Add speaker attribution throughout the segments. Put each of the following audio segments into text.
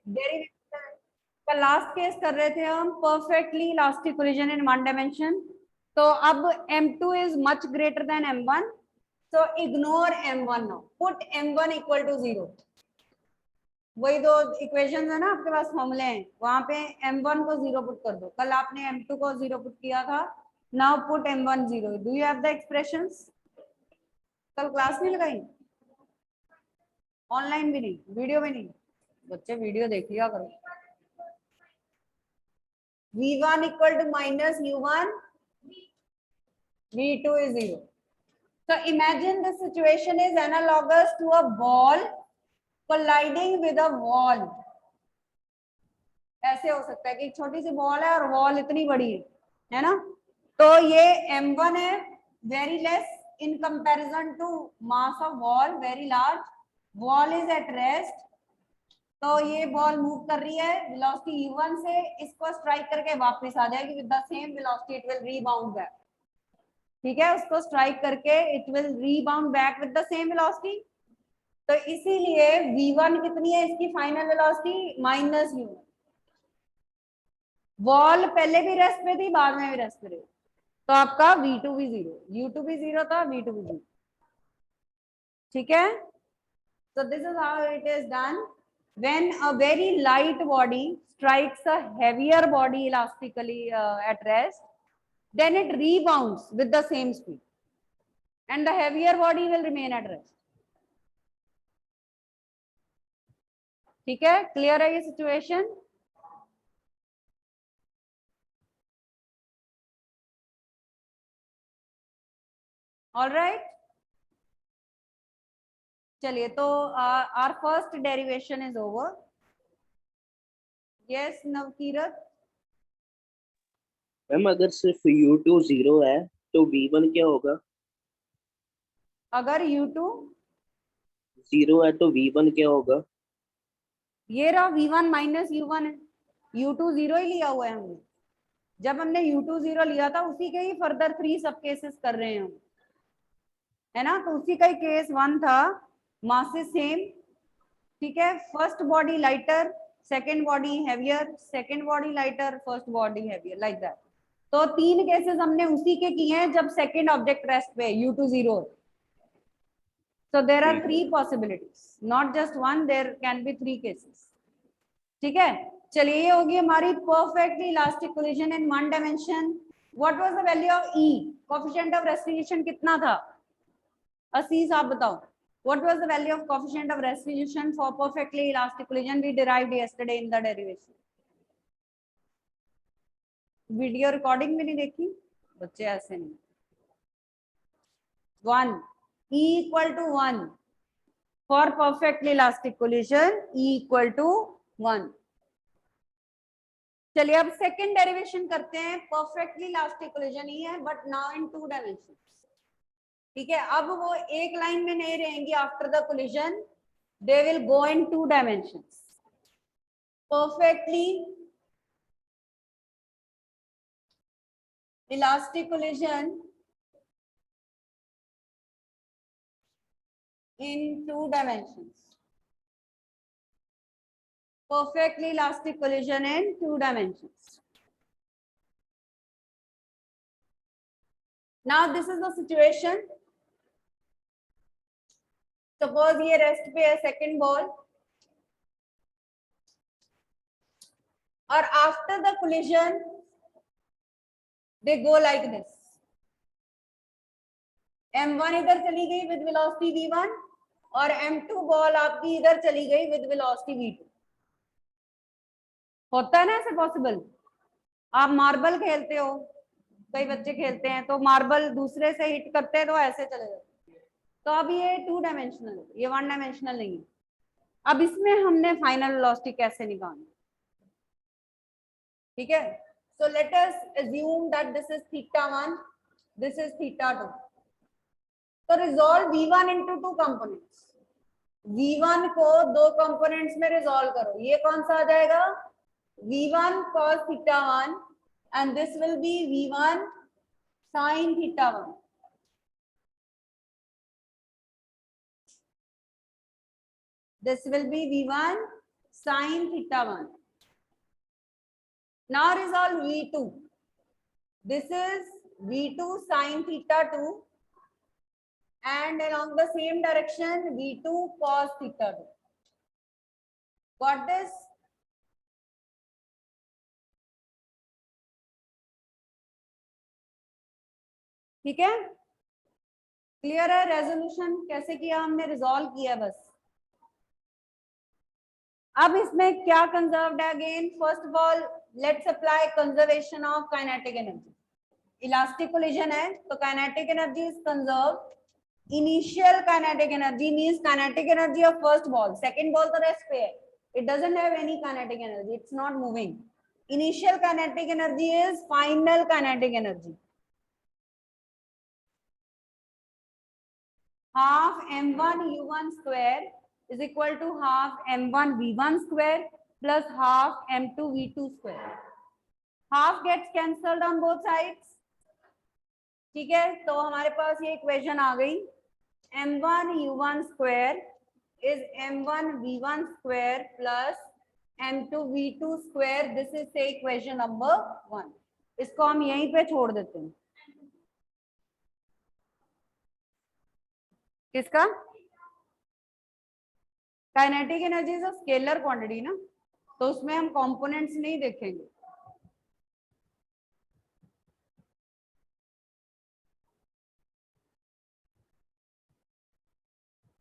Speaker 1: Derivation का last case कर रहे थे हम, perfectly elastic collision in one dimension. तो अब m2 is much greater than m1, so ignore m1 now, put m1 equal to 0। वही दो इक्वेशंस है ना आपके पास, फॉर्मूले हैं, वहां पे m1 को 0 पुट कर दो। कल आपने m2 को 0 पुट किया था, now put m1 0। Do you have the expressions? कल क्लास नहीं लगाई, ऑनलाइन भी नहीं, वीडियो भी नहीं? बच्चे वीडियो देख लिया करो। v1 equal to minus u1, v2 is 0। So imagine the situation is analogous to a ball colliding with a wall। ऐसे हो सकता है कि एक छोटी सी बॉल है और वॉल इतनी बड़ी है ना? तो ये m1 है, very less in comparison to mass of wall, very large. Wall is at rest, तो ये बॉल मूव कर रही है वेलोसिटी u1 से, इसको स्ट्राइक करके वापस आ जाएगी with the same velocity, it will rebound back. ठीक है, उसको स्ट्राइक करके it will rebound back with the same velocity. तो इसीलिए v1 कितनी है इसकी final velocity? Minus u1। Wall पहले भी रेस्ट पे थी, बाद में भी रेस्ट पे रही, तो आपका v2 भी 0, u2 भी 0 था, v2 भी 0। ठीक है, so this is how it is done when a very light body strikes a heavier body elastically at rest, then it rebounds with the same speed and the heavier body will remain at rest। ठीक है, clear है ये situation? All right, चलिए तो our first derivation is over. Yes Navkirat?
Speaker 2: Ma'am अगर सिर्फ u2 0 है तो v1 क्या होगा?
Speaker 1: अगर u2
Speaker 2: 0 है तो v1 क्या होगा?
Speaker 1: ये रहा v1 माइनस u1 है, u2 0 ही लिया हुआ है हमने। जब हमने u2 0 लिया था उसी के ही फर्दर 3 सब केसेस कर रहे हैं हम, है ना? तो उसी का ही केस 1 था, मासेस सेम। ठीक है, first body lighter, second body heavier, second body lighter, first body heavier, like that. तो 3 केसेस हमने उसी के किए हैं जब सेकेंड ऑब्जेक्ट रेस्ट पे u2 0। So there are 3 possibilities, not just one, there can be 3 cases। ठीक है, चलिए ये होगी हमारी perfectly elastic collision in one dimension. What was the value of E? Coefficient of restitution कितना था? असीस आप बताओ, what was the value of coefficient of restitution for perfectly elastic collision we derived yesterday in the derivation? Video recording में नहीं देखी बच्चे? ऐसे नहीं। 1, E equal to 1 for perfectly elastic collision, E equal to 1। चलिए अब सेकेंड डेरिवेशन करते हैं। परफेक्टली इलास्टिक कोलिजन ही है बट नाउ इन 2 डायमेंशन। ठीक है, अब वो एक लाइन में नहीं रहेंगी after the collision, they will go in 2 dimensions. Perfectly elastic collision in 2 dimensions, perfectly elastic collision in 2 dimensions। Now this is the situation, suppose ये रेस्ट पे है सेकेंड बॉल, और after the collision they go like this. m1 इधर चली गई with velocity v1 और m2 ball आपकी इधर चली गई विद वेलोसिटी v2। होता है ना ऐसे पॉसिबल? आप मार्बल खेलते हो, कई बच्चे खेलते हैं, तो मार्बल दूसरे से हिट करते हैं तो ऐसे चले जाते हैं। तो अब ये 2 डायमेंशनल है, ये 1 डायमेंशनल नहीं है। अब इसमें हमने फाइनल वेलोसिटी कैसे निकालनी? ठीक है, so let us assume that this is θ1, this is θ2। तो resolve v1 into 2 components. v1 को 2 कंपोनेंट्स में रिजॉल्व करो। ये कौन सा आ जाएगा? v1 cos θ1 and this will be v1 sin θ1। This will be v1 sin theta 1. Now resolve V2. This is V2 sin theta 2 and along the same direction V2 cos theta 2. Got this? ठीक है, clear है? Resolution कैसे किया हमने, resolve किया बस। अब इसमें क्या कंजर्व्ड है? Again first of all let's apply conservation of kinetic energy. Elastic collision है तो kinetic energy is conserved. Initial kinetic energy means kinetic energy of first ball, second ball तो रेस्ट पे है, it doesn't have any kinetic energy, it's not moving. Initial kinetic energy is final kinetic energy, half m1 u1 square is equal to half m1 v1 square plus half m2 v2 square. Half gets cancelled on both sides. ठीक है, तो हमारे पास ये equation आ गई, m1 u1 square is m1 v1 square plus m2 v2 square. This is say equation number 1. इसको हम यहीं पे छोड़ देते हैं। किसका? Kinetic energy is a scalar quantity ना, तो उसमें हम कंपोनेंट्स नहीं देखेंगे।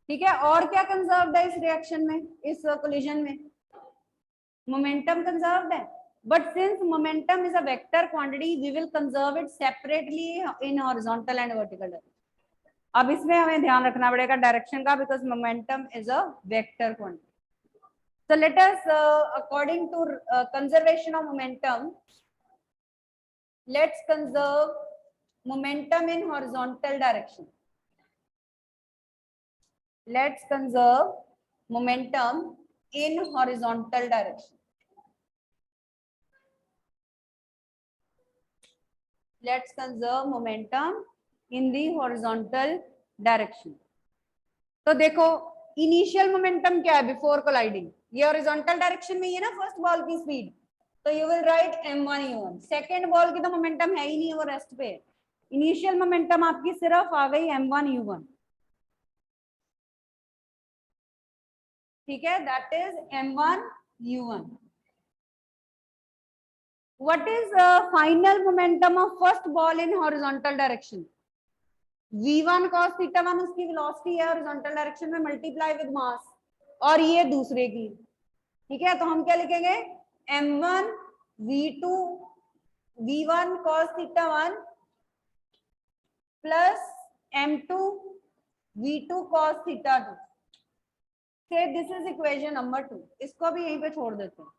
Speaker 1: ठीक है, और क्या कंजर्व्ड है इस रिएक्शन में, इस कोलिजन में? मोमेंटम कंजर्व्ड है, but since momentum is a vector quantity we will conserve it separately in horizontal and vertical direction. अब इसमें हमें ध्यान रखना पड़ेगा डायरेक्शन का, because momentum is a vector quantity. So let us according to conservation of momentum, let's conserve momentum in horizontal direction. Let's conserve momentum in horizontal direction. Let's conserve momentum in the horizontal direction. तो देखो initial momentum क्या है before colliding, ये horizontal direction में ही है ना first ball की speed, तो you will write m1 u1। Second ball की तो मोमेंटम है ही नहीं, वो रेस्ट पे है। इनिशियल मोमेंटम आपकी सिर्फ आ गई m1 u1, ठीक है, that is m1 u1। What is final momentum of first ball in horizontal direction? v1 cos theta 1 उसकी वेलोसिटी है हॉरिजॉन्टल डायरेक्शन में मल्टीप्लाई विद मास, और ये दूसरे की, ठीक है, तो हम क्या लिखेंगे? m1 v2 v1 cos theta 1 plus m2 v2 cos theta 2। से दिस इज इक्वेशन नंबर 2। इसको भी यहीं पे छोड़ देते हैं।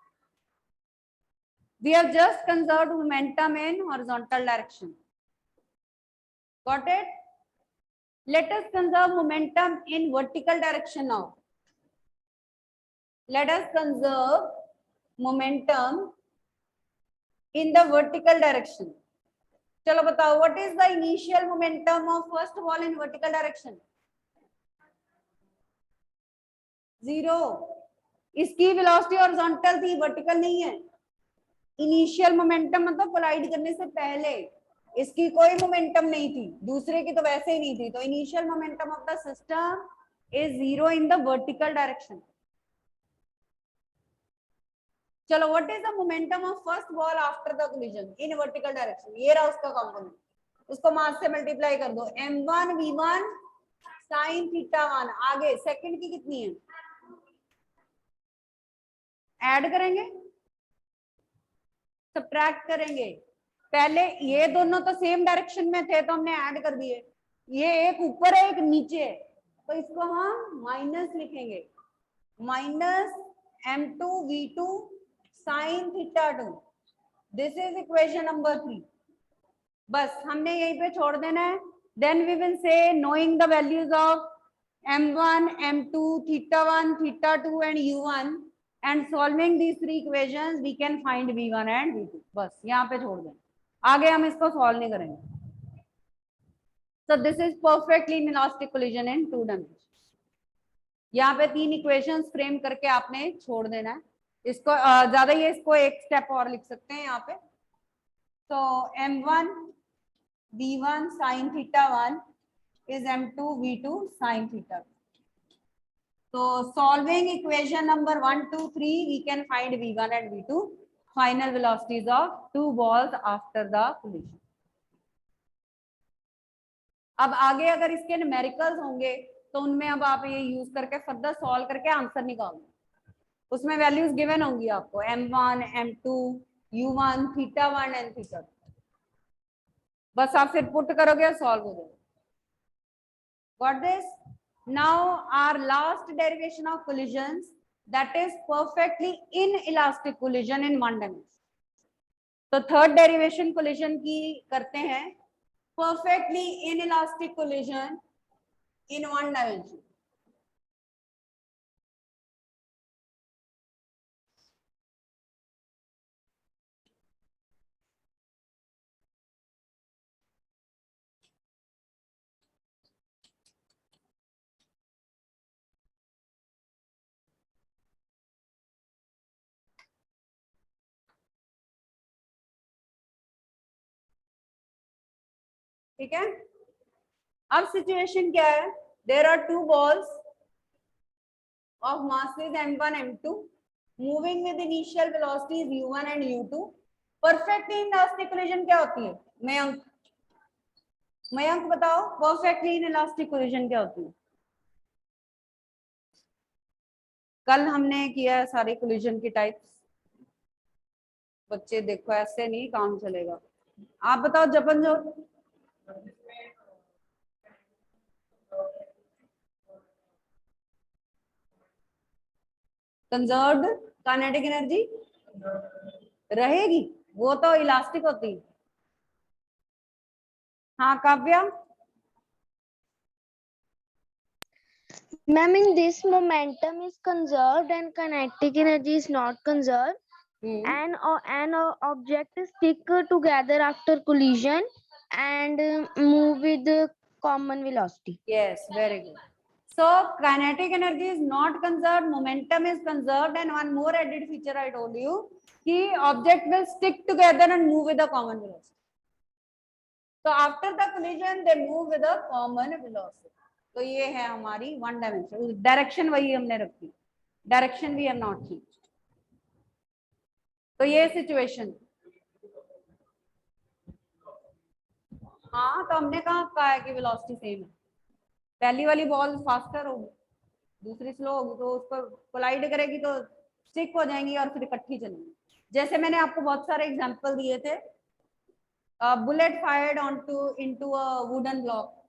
Speaker 1: We have just conserved momentum in horizontal direction. Got it? Let us conserve momentum in vertical direction now. Let us conserve momentum in the vertical direction. चलो बताओ, what is the initial momentum of first ball in vertical direction? 0. इसकी velocity horizontal थी, vertical नहीं है। Initial momentum मतलब collide करने से पहले इसकी कोई मोमेंटम नहीं थी, दूसरे की तो वैसे ही नहीं थी, तो initial momentum of the system is 0 in the vertical direction. चलो, what is the momentum of first ball after the collision in vertical direction? ये रहा उसका कंपोनेंट, उसको मास से मल्टीप्लाई कर दो, m1 v1 sin थीटा 1। आगे सेकंड की कितनी है, ऐड करेंगे, सब्ट्रैक्ट करेंगे। पहले ये दोनों तो सेम डायरेक्शन में थे तो हमने ऐड कर दिए, ये एक ऊपर है एक नीचे है, तो इसको हम माइनस लिखेंगे, minus m2 v2 sin theta 2। This is equation number 3। बस हमने यहीं पे छोड़ देना है। Then we will say knowing the values of m1 m2 theta 1 theta 2 and u1 and solving these three equations we can find v1 and v2। बस यहाँ पे छोड़ दें, आगे हम इसको सॉल्व नहीं करेंगे। so this is perfectly inelastic collision in 2 dimensions। यहाँ पे 3 इक्वेशंस फ्रेम करके आपने छोड़ देना है। इसको ज्यादा ये इसको एक स्टेप और लिख सकते हैं यहाँ पे। तो m1 v1 sin theta 1 is m2 v2 sin theta 2. So solving equation number 1, 2, 3, we can find v1 and v2 final velocities of two balls after the collision. अब आगे अगर इसके न्यूमेरिकल्स होंगे तो उनमें अब आप ये यूज करके फर्दर सॉल्व करके आंसर निकालो। उसमें वैल्यूज गिवन होंगी आपको m1, m2, u1, θ1 एंड θ2। बस आप फिर पुट करोगे और सॉल्व हो जाएगा। Got this? Now our last derivation of collisions, that is perfectly inelastic collision in one dimension. तो थर्ड डेरिवेशन collision की करते हैं, perfectly inelastic collision in one dimension. ठीक है, अब सिचुएशन क्या है? There are two balls of masses m1 m2 moving with initial velocities u1 and u2। Perfectly inelastic collision क्या होती है? मयंक बताओ, परफेक्टली इनइलास्टिक कोलिजन क्या होती है? कल हमने किया है सारे कोलिजन की टाइप्स। बच्चे देखो, ऐसे नहीं काम चलेगा। आप बताओ जपन जो कंजर्व्ड काइनेटिक एनर्जी रहेगी, वो तो इलास्टिक होती है। हाँ Kavya?
Speaker 3: Ma'am, in this momentum is conserved and kinetic energy is not conserved. An object stick together after collision and move with common velocity.
Speaker 1: Yes, very good. So kinetic energy is not conserved, momentum is conserved, and one more added feature I told you कि object will stick together and move with a common velocity. So after the collision they move with a common velocity. तो ये है हमारी one dimension. Direction वही हमने रखी, direction भी have not changed. तो ये सिचुएशन, हाँ तो हमने कहा है कि वेलोसिटी सेम है। पहली वाली बॉल फास्टर होगी, दूसरी स्लो होगी, तो उस पर कोलाइड करेगी तो स्टिक हो जाएंगी और फिर इकट्ठी चलेंगी। जैसे मैंने आपको बहुत सारे एग्जांपल दिए थे, bullet fired onto into a wooden block,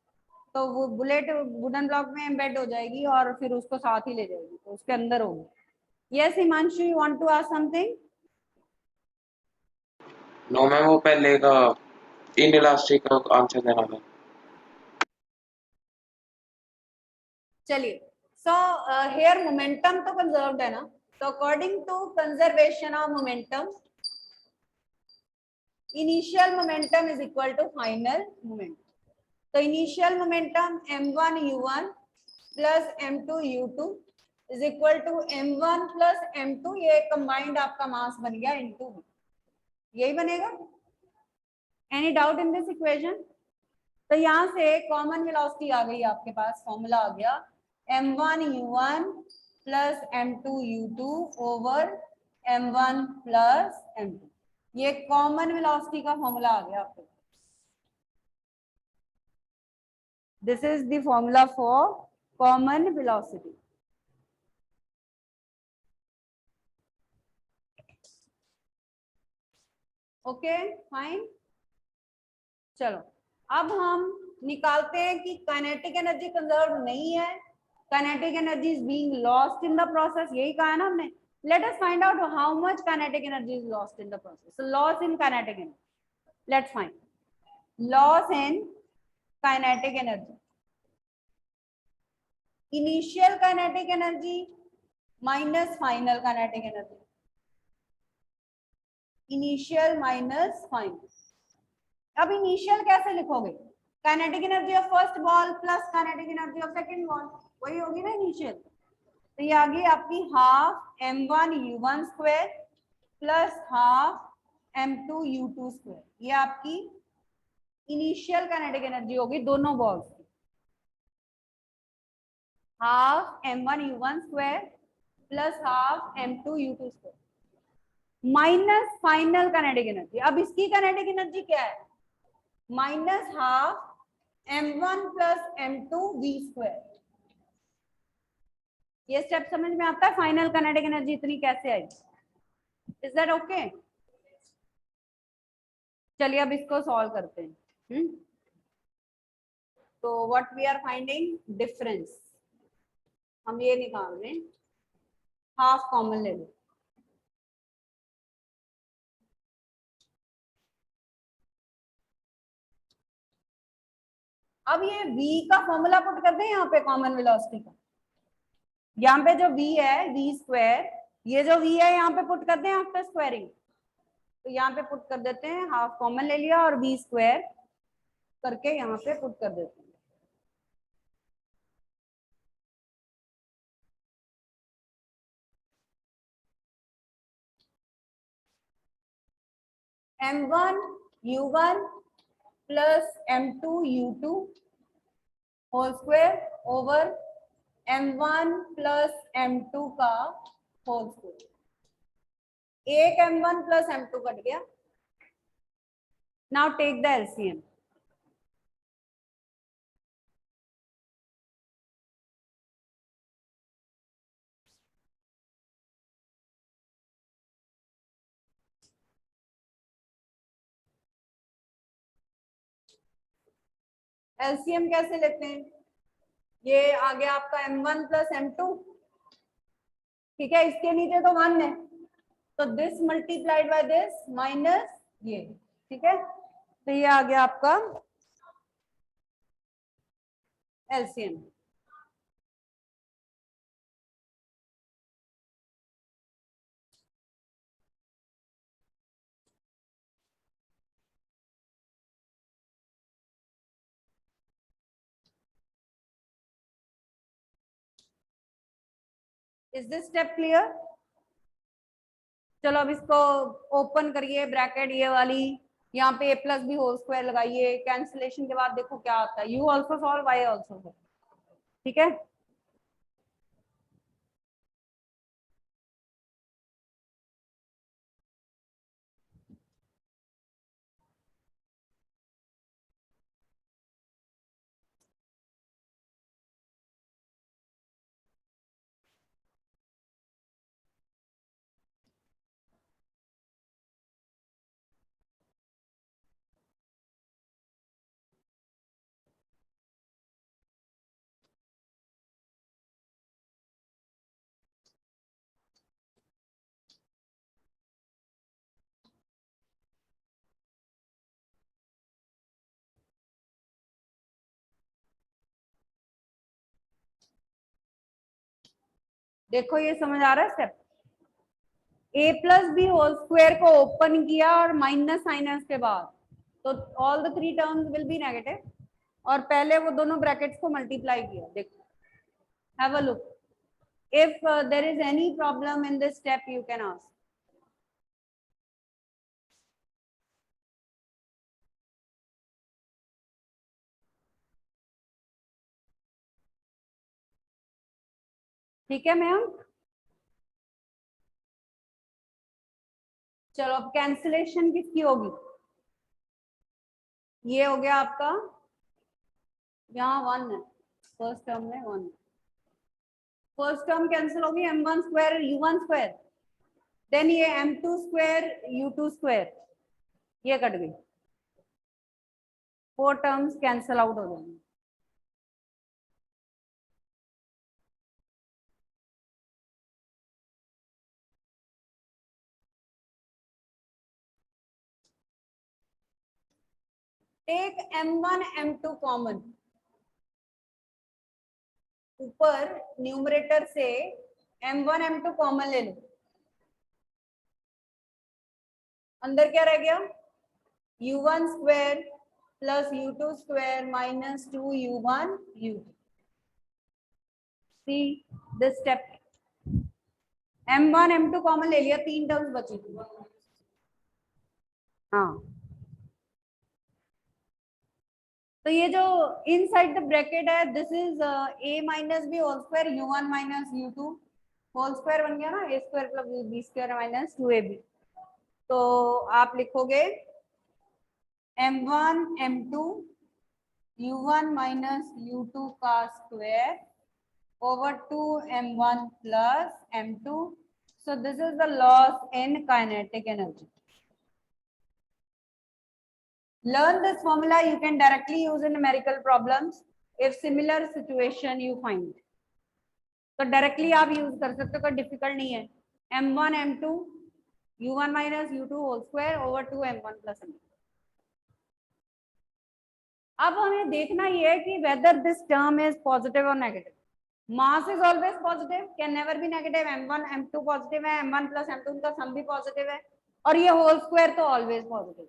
Speaker 1: तो वो बुलेट वुडन ब्लॉक में एम्बेड हो जाएगी और फिर उसको साथ ही ले जाएगी, तो उसके अंदर होगी। Yes Himanshu, you want to ask something?
Speaker 4: No ma'am, वो पहले का इनइलास्टिक का आंसर देना था।
Speaker 1: चलिए, सो हियर मोमेंटम तो कंजर्व्ड है ना, तो according to conservation of momentum, initial momentum is equal to final momentum. तो initial momentum m1 u1 plus m2 u2 is equal to m1 plus m2, ये कंबाइंड आपका मास बन गया इनटू v, यही बनेगा। Any doubt in this equation? तो यहाँ से कॉमन वेलोसिटी आ गई आपके पास, फॉर्मूला आ गया m1 u1 plus m2 u2 over m1 plus m2, ये कॉमन वेलोसिटी का फॉर्मूला आ गया आपके पास। This is the formula for common velocity. Okay fine, चलो अब हम निकालते हैं कि काइनेटिक एनर्जी कंजर्व नहीं है, kinetic energy is being lost in the process, यही कहा है ना हमने। Let us find out how much kinetic energy is lost in the process. So loss in kinetic energy, let's find loss in kinetic energy. Initial kinetic energy minus final kinetic energy, initial minus final. अब initial कैसे लिखोगे? Kinetic energy of first ball plus kinetic energy of second ball, वही होगी ना initial. तो ये आ गई आपकी half m1u1 square plus half m2 u2 square. ये आपकी इनिशियल काइनेटिक एनर्जी होगी दोनों बॉल्स की, half m1u1 square plus half m2 u2 square minus final kinetic energy. अब इसकी काइनेटिक एनर्जी क्या है? Minus half m1 plus m2 v square. ये स्टेप समझ में आता है? फाइनल काइनेटिक एनर्जी इतनी कैसे आई? Is that okay? चलिए अब इसको सॉल्व करते हैं। तो what we are finding? Difference. हम ये निकाल रहे हैं, हाफ कॉमन ले लो। अब ये v का फॉर्मूला पुट करते हैं यहाँ पे कॉमन वेलोसिटी का। यहाँ पे जो v है v स्क्वायर, ये जो v है यहाँ पे पुट करते हैं आफ्टर स्क्वायरिंग। तो यहाँ पे पुट कर देते हैं, हाफ कॉमन ले लिया और v स्क्वायर करके यहाँ पे पुट कर देते हैं। m1 u1 plus m2 u2 whole square over m1 plus m2 का होल स्क्वायर। एक m1 प्लस m2 कट गया। Now take the LCM. LCM कैसे लेते हैं? ये आ गया आपका m1 प्लस m2, ठीक है, इसके नीचे तो 1 है, तो this multiplied by this minus ये, ठीक है। तो ये आ गया आपका LCM. Is this step clear? चलो अब इसको ओपन करिए ब्रैकेट ये वाली, यहाँ पे a plus B whole square लगाइए। कैंसिलेशन के बाद देखो क्या आता है। You also solve, Y also solve, ठीक है। देखो ये समझ आ रहा है step? a plus B whole square को ओपन किया और माइनस साइनस के बाद, तो all the three terms will be negative, और पहले वो दोनों ब्रैकेट्स को मल्टीप्लाई किया। देखो, have a look, if there is any problem in this step you can ask. ठीक है मैम। चलो अब कैंसिलेशन किसकी होगी? ये हो गया आपका, यहाँ 1 है, फर्स्ट टर्म में 1, फर्स्ट टर्म कैंसिल होगी, m1 square u1 square, then ये m2 स्क्वायर u2 स्क्वायर, ये कट गई, 4 टर्म्स कैंसिल आउट हो जाएंगे। टेक m1 m2 कॉमन, ऊपर न्यूमरेटर से m1 m2 कॉमन ले लो, अंदर क्या रह गया? u1 square plus u2 square minus 2u1 u2। See this step m1 m2 common ले लिया, 3 टर्म्स बची थी। हाँ, तो ये जो इनसाइड द ब्रैकेट है, this is a minus B whole square u1 minus u2 whole square बन गया ना, a square plus b square minus 2ab। तो आप लिखोगे m1 m2 u1 minus u2 का square over 2 m1 plus m2. So this is the loss in kinetic energy. Learn this formula, you can directly use in numerical problems if similar situation you find. तो directly आप use कर सकते हो, कोई difficult नहीं है। m1 m2 u1 minus u2 whole square over 2 m1 plus m2। अब हमें देखना ये है कि whether this term is positive और negative. Mass is always positive, can never be negative. m1 m2 positive है, m1 प्लस m2 उनका सम भी पॉजिटिव है, और ये होल स्क्वायर तो always positive.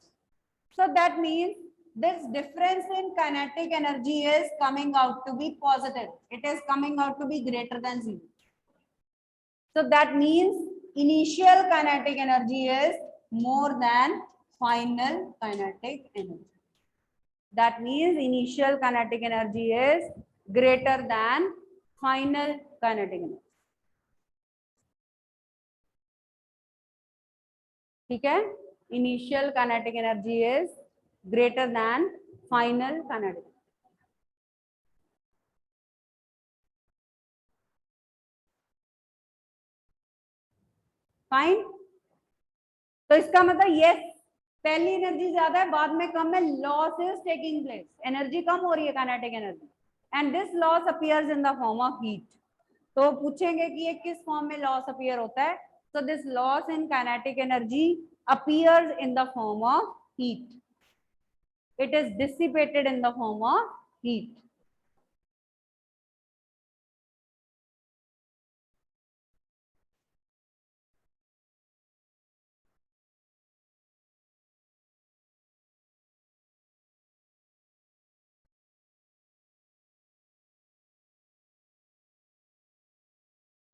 Speaker 1: So that means this difference in kinetic energy is coming out to be positive. It is coming out to be greater than 0. So that means initial kinetic energy is more than final kinetic energy. That means initial kinetic energy is greater than final kinetic energy. ठीक है, initial kinetic energy is greater than final kinetic. Fine. तो इसका मतलब yes, पहली energy ज्यादा है, बाद में कम है, loss is taking place, energy कम हो रही है kinetic energy, and this loss appears in the form of heat. तो पूछेंगे कि ये किस फॉर्म में लॉस अपीयर होता है, so this loss in kinetic energy appears in the form of heat. It is dissipated in the form of heat.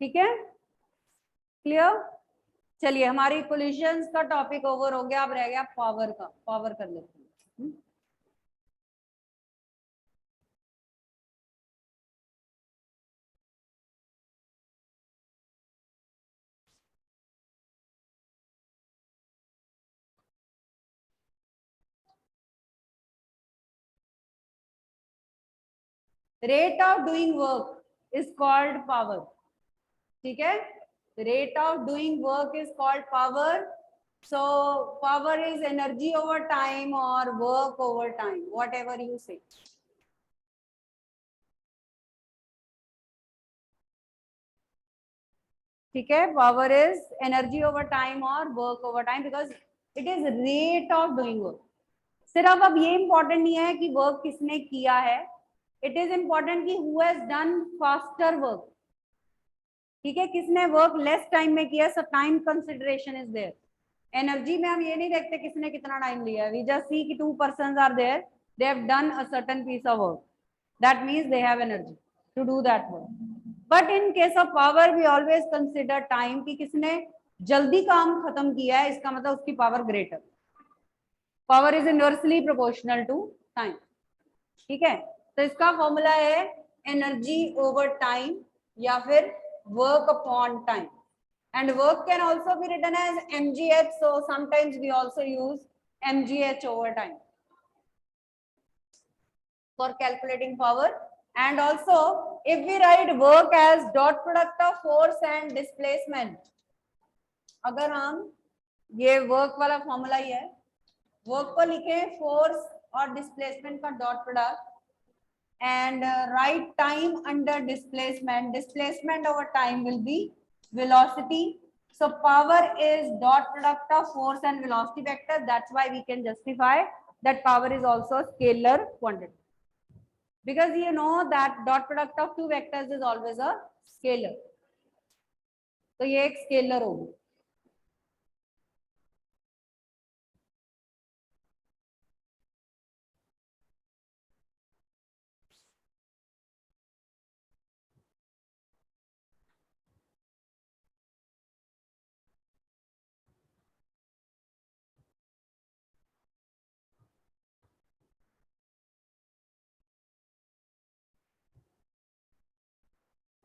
Speaker 1: ठीक है, क्लियर। चलिए, हमारी कोलिजन्स का टॉपिक ओवर हो गया, अब रह गया पावर का। पावर कर लेते हैं। Rate of doing work is called power. ठीक है, rate of doing work is called power. So power is energy over time और work over time, whatever you say. ठीक है, power is energy over time और work over time, because it is rate of doing work. सिर्फ अब ये important नहीं है कि वर्क किसने किया है, इट इज इंपॉर्टेंट कि who has done faster work. ठीक है, किसने वर्क लेस टाइम में किया, so time consideration is there. Energy में हम ये नहीं देखते किसने कितना टाइम लिया है, वी जस्ट सी कि 2 persons are there, they have done a certain piece of work, that means they have energy to do that work. But in case of power we always consider time, कि किसने जल्दी काम खत्म किया है, इसका मतलब उसकी power greater. Power is inversely proportional to time. ठीक है, तो इसका फॉर्मूला है एनर्जी ओवर टाइम या फिर work upon time, and work can also be written as mgh, so sometimes we also use mgh over time for calculating power. And also if we write work as dot product of force and displacement, अगर हम ये work वाला formula ही है, work को लिखे force और displacement का dot product, and write time under displacement. Displacement over time will be velocity. So power is dot product of force and velocity vector. That's why we can justify that power is also a scalar quantity, because you know that dot product of two vectors is always a scalar. तो ये एक scalar होगी।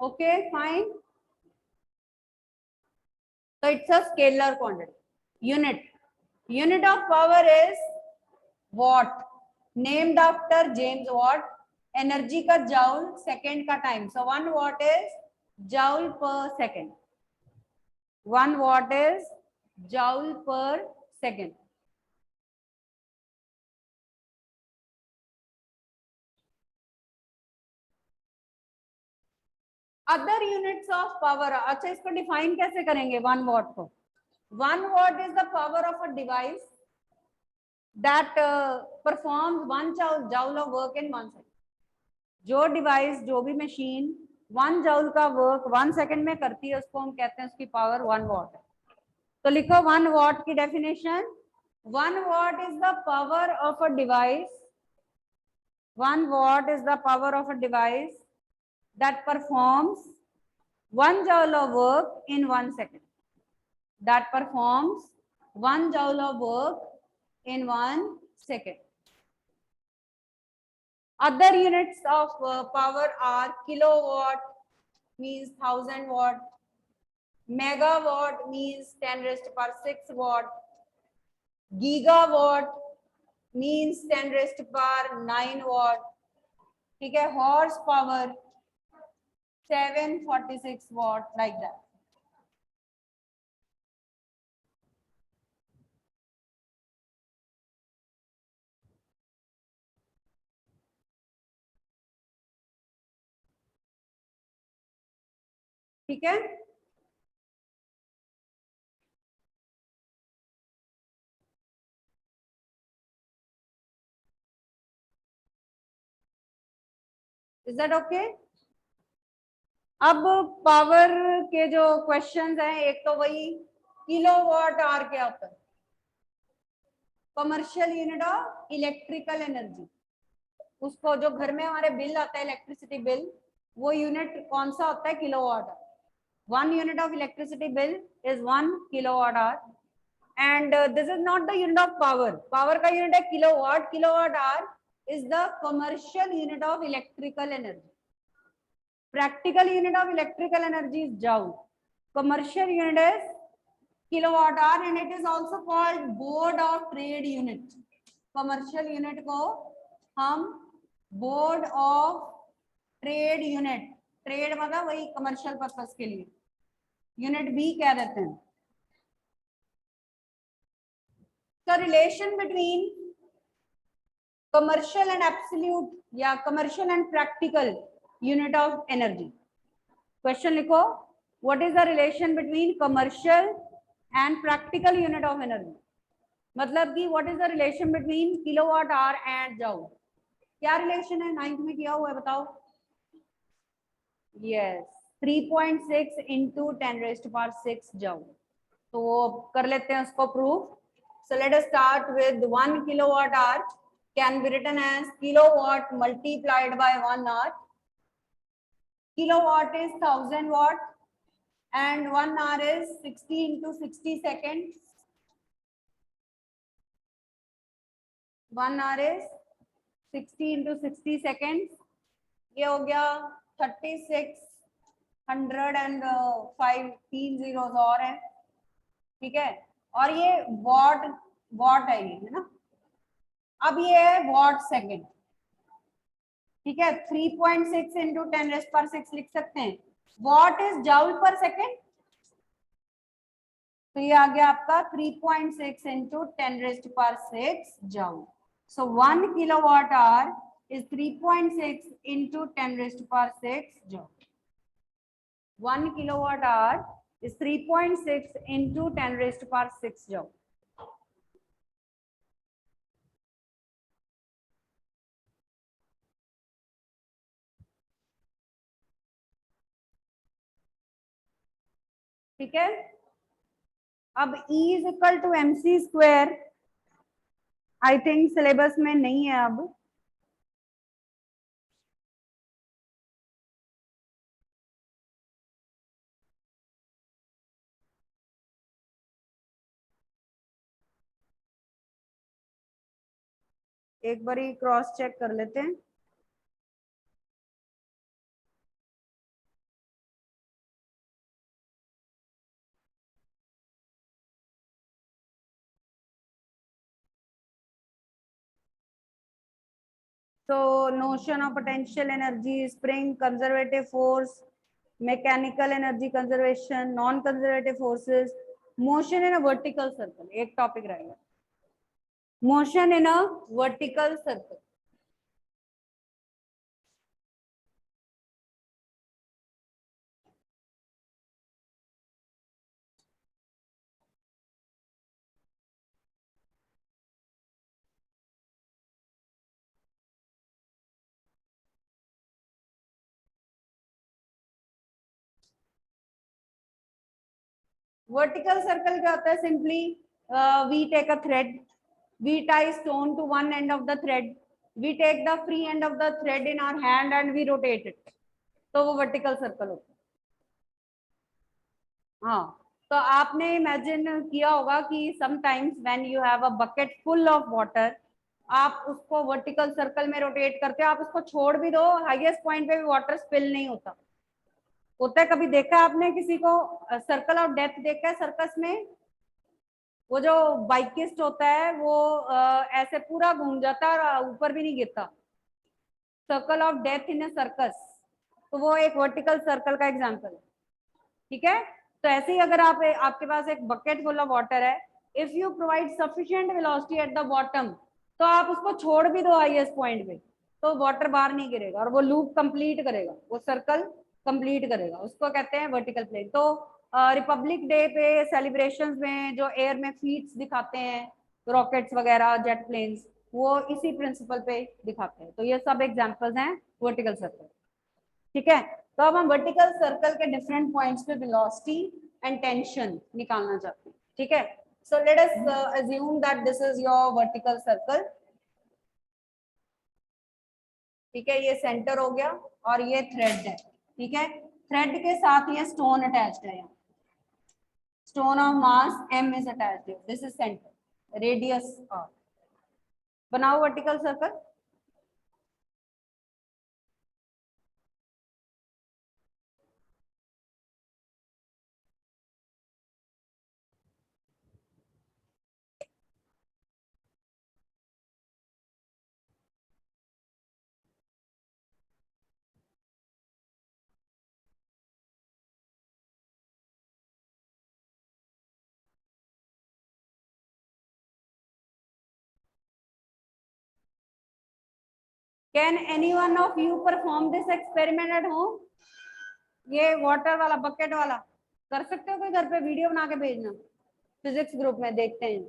Speaker 1: Okay, fine. So it's a scalar quantity. Unit of power is watt, named after James Watt. Energy का joule, second का time. So 1 watt is joule per second. 1 watt is joule per second. Other units of power, अच्छा इसको define कैसे करेंगे 1 what को? 1 what is the power of a device that performs 1 joule of work in 1 second. जो device, जो भी machine 1 joule का work 1 second में करती है, उसको हम कहते हैं उसकी पावर 1 वॉट है. तो लिखो 1 वॉट की definition. 1 what is the power of a device. 1 watt is the power of a device that performs 1 joule of work in 1 second. That performs 1 joule of work in 1 second. Other units of power are kilowatt, means 1000 watt. Megawatt means 10 raised to power 6 watt. Gigawatt means 10 raised to power 9 watt. ठीक है. Horse power 746 watt, like that. ठीक है. Is that okay? अब power के जो questions हैं, एक तो वही किलोवाट आवर क्या होता है, commercial unit of electrical energy. उसको जो घर में हमारे बिल आता है इलेक्ट्रिसिटी बिल, वो यूनिट कौन सा होता है? Kilowatt hour. 1 unit of electricity bill is 1 kilowatt hour. And this is not the unit of power. Power का unit है kilowatt. Kilowatt hour is the commercial unit of electrical energy. Practical unit of electrical energy is joule. Commercial unit is kilowatt hour, and it is also called board of trade unit. Commercial unit को हम board of trade unit, trade मतलब वही commercial purpose के लिए, unit B कह देते हैं. तो relation between commercial and absolute या commercial and practical unit of energy. Question लिखो, what is the relation between commercial and practical unit of energy. मतलब कि what is the relation between kilowatt hour and joule. क्या रिलेशन है? 9th में किया हुआ है, बताओ. Yes, 3.6 into 10 raised to power 6 joule. तो वो कर लेते हैं उसको proof. So let us start with 1 kilowatt hour can be written as kilowatt multiplied by 1 hour. Kilowatt is 1000 watt and 1 hour is 60 into 60 seconds. 1 hour is 60 into 60 seconds. ये हो गया 3605, 3 zeros और है. ठीक है. और ये वॉट है, ये है ना. अब ये है वॉट सेकेंड. ठीक है. 3.6 into 10 raised per 6 लिख सकते हैं. वॉट इज जाउल पर सेकेंड. तो ये आ गया आपका 3.6 into 10 raised per 6 joule. So 1 kilowatt hour is 3.6 into 10 raised to power 6 joule. 1 kilowatt hour is 3.6 into 10 raised to power 6 joule. ठीक है. अब E is equal to mc square. I think syllabus में नहीं है अब. एक बार क्रॉस चेक कर लेते हैं. So notion of potential energy, spring, conservative force, mechanical energy conservation, non-conservative forces, motion in a vertical circle. एक टॉपिक रहेगा, motion in a vertical circle. Vertical circle क्या होता है? Simply we take a thread, we tie stone to one end of the thread, we take the free end of the thread in our hand and we rotate it. तो वो vertical circle होता है. हाँ, तो आपने imagine किया होगा कि sometimes when you have a bucket full of water, आप उसको वर्टिकल सर्कल में रोटेट करते हो, आप उसको छोड़ भी दो, हाईएस्ट पॉइंट पे भी वाटर स्पिल नहीं होता है. कभी देखा आपने किसी को सर्कल ऑफ डेथ देखा है सर्कस में? वो जो बाइकिस्ट होता है वो ऐसे पूरा घूम जाता है और ऊपर भी नहीं गिरता. Circle of death in A circus, तो वो एक वर्टिकल सर्कल का एग्जांपल है. ठीक है, तो ऐसे ही अगर आपके पास एक बकेट फुल ऑफ वाटर है, if you provide sufficient velocity at the bottom, तो आप उसको छोड़ भी दो हाईएस्ट पॉइंट पे, तो वाटर बाहर नहीं गिरेगा और वो लूप कंप्लीट करेगा, वो सर्कल कंप्लीट करेगा. उसको कहते हैं वर्टिकल प्लेन. तो रिपब्लिक डे पे सेलिब्रेशंस में जो एयर में फीट्स दिखाते हैं, रॉकेट्स वगैरह, जेट प्लेन्स, वो इसी प्रिंसिपल पे दिखाते हैं. तो ये सब एग्जांपल्स हैं वर्टिकल सर्कल. ठीक है, तो अब हम वर्टिकल सर्कल के डिफरेंट पॉइंट्स पे वेलोसिटी एंड टेंशन निकालना चाहते हैं. ठीक है, so let us assume that this is your vertical circle. ठीक है, ये सेंटर हो गया और ये थ्रेड है. ठीक है, थ्रेड के साथ ये स्टोन अटैच्ड है. Stone of mass m is attached. This is centre, radius r. बनाओ vertical circle. Can any one of you perform this experiment at home? ये वाटर वाला बकेट वाला कर सकते हो कोई घर पे? वीडियो बना के भेजना फिजिक्स ग्रुप में, देखते हैं.